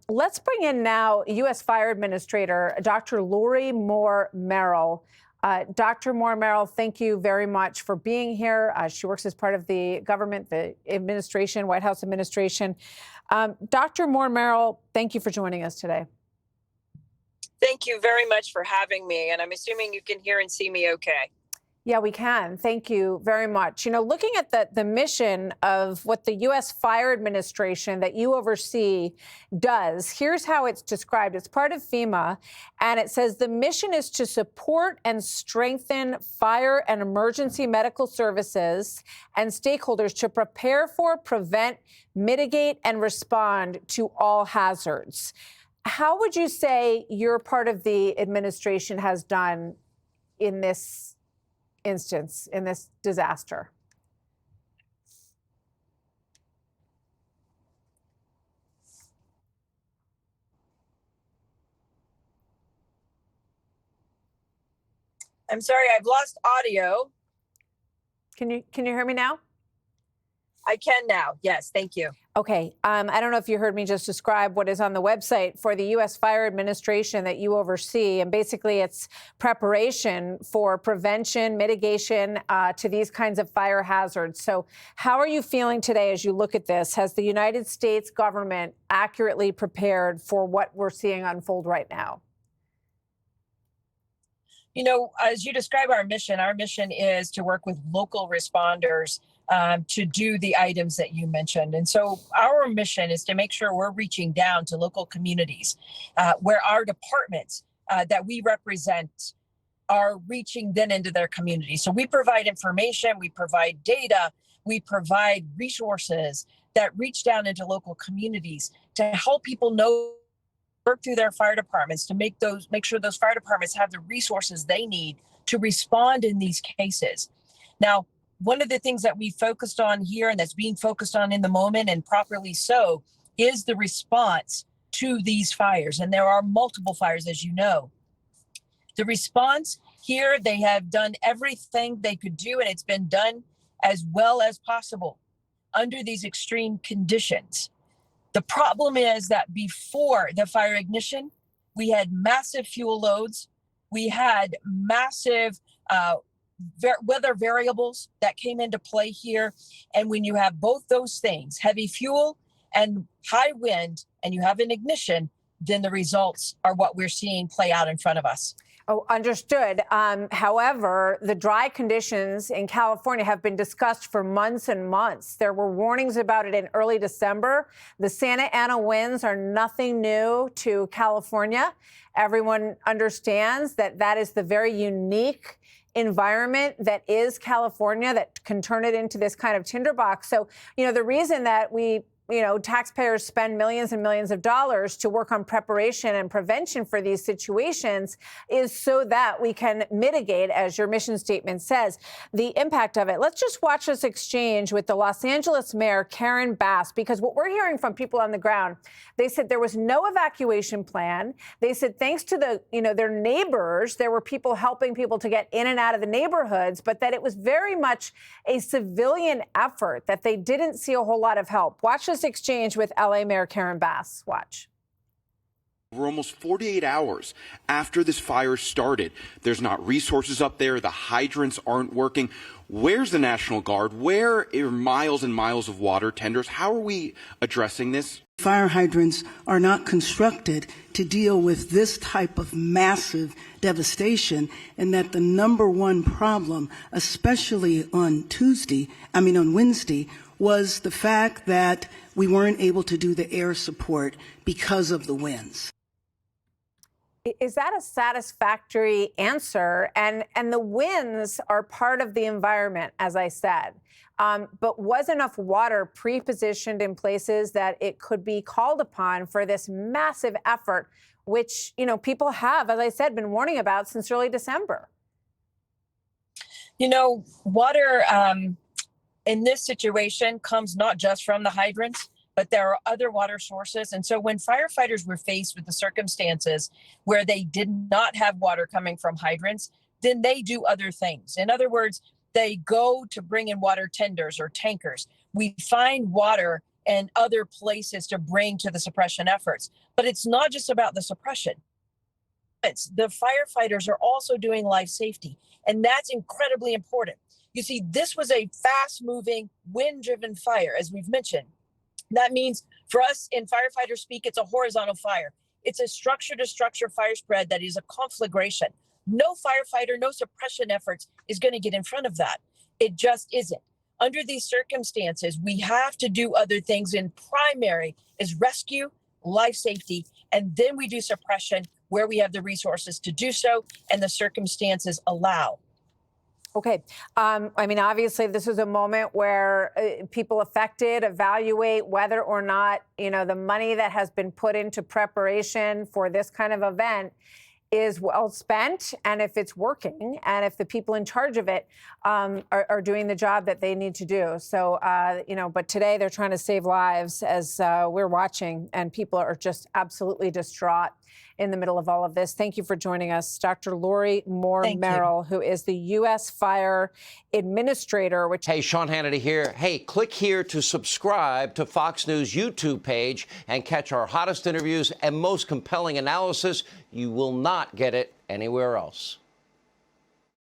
Let's bring in now U.S. Fire Administrator Dr. Lori Moore-Merrel. Dr. Moore-Merrel, thank you very much for being here. She works as part of the government, the administration, White House administration. Dr. Moore-Merrel, thank you for joining us today. Thank you very much for having me. And I'm assuming you can hear and see me okay. Yeah, we can. Thank you very much. You know, looking at the mission of what the U.S. Fire Administration that you oversee does, here's how it's described. It's part of FEMA, and it says the mission is to support and strengthen fire and emergency medical services and stakeholders to prepare for, prevent, mitigate, and respond to all hazards. How would you say your part of the administration has done in this instance, in this disaster? I'm sorry, I've lost audio. Can you hear me now? I can now. Yes, thank you. Okay. I don't know if you heard me just describe what is on the website for the U.S. Fire Administration that you oversee. And basically, it's preparation for prevention, mitigation to these kinds of fire hazards. So how are you feeling today as you look at this? Has the United States government accurately prepared for what we're seeing unfold right now? You know, as you describe our mission is to work with local responders to do the items that you mentioned. And so our mission is to make sure we're reaching down to local communities where our departments that we represent are reaching then into their community. So we provide information, we provide data, we provide resources that reach down into local communities to help people know, work through their fire departments to make sure those fire departments have the resources they need to respond in these cases. Now, one of the things that we focused on here and that's being focused on in the moment, and properly so, is the response to these fires. And there are multiple fires, as you know. The response here, they have done everything they could do, and it's been done as well as possible under these extreme conditions. The problem is that before the fire ignition, we had massive fuel loads. We had massive weather variables that came into play here. And when you have both those things, heavy fuel and high wind, and you have an ignition, then the results are what we're seeing play out in front of us. Oh, understood. However, the dry conditions in California have been discussed for months and months. There were warnings about it in early December. The Santa Ana winds are nothing new to California. Everyone understands that that is the very unique environment that is California that can turn it into this kind of tinderbox. So, you know, the reason that taxpayers spend millions and millions of dollars to work on preparation and prevention for these situations is so that we can mitigate, as your mission statement says, the impact of it. Let's just watch this exchange with the Los Angeles Mayor, Karen Bass, because what we're hearing from people on the ground, they said there was no evacuation plan. They said thanks to their neighbors, there were people helping people to get in and out of the neighborhoods, but that it was very much a civilian effort, that they didn't see a whole lot of help. Watch this exchange with LA Mayor Karen Bass. Watch. We're almost 48 hours after this fire started. There's not resources up there. The hydrants aren't working. Where's the National Guard? Where are miles and miles of water tenders? How are we addressing this? Fire hydrants are not constructed to deal with this type of massive devastation, and that the number one problem, especially on Wednesday, was the fact that we weren't able to do the air support because of the winds. Is that a satisfactory answer? And the winds are part of the environment, as I said. But was enough water pre-positioned in places that it could be called upon for this massive effort, which, people have, as I said, been warning about since early December? Water in this situation comes not just from the hydrants, but there are other water sources. And so when firefighters were faced with the circumstances where they did not have water coming from hydrants, then they do other things. In other words, they go to bring in water tenders or tankers. We find water and other places to bring to the suppression efforts. But it's not just about the suppression. The firefighters are also doing life safety, and that's incredibly important. You see, this was a fast-moving, wind-driven fire, as we've mentioned. That means for us in firefighter speak, it's a horizontal fire. It's a structure-to-structure fire spread that is a conflagration. No firefighter, no suppression efforts is going to get in front of that. It just isn't. Under these circumstances, we have to do other things. In primary is rescue, life safety, and then we do suppression where we have the resources to do so and the circumstances allow. Okay. I mean, obviously, this is a moment where people affected evaluate whether or not, the money that has been put into preparation for this kind of event is well spent, and if it's working, and if the people in charge of it are doing the job that they need to do. So, but today they're trying to save lives as we're watching, and people are just absolutely distraught in the middle of all of this. Thank you for joining us, Dr. Lori Moore-Merrel, who is the U.S. Fire Administrator. Hey, Sean Hannity here. Hey, click here to subscribe to Fox News YouTube page and catch our hottest interviews and most compelling analysis. You will not get it anywhere else.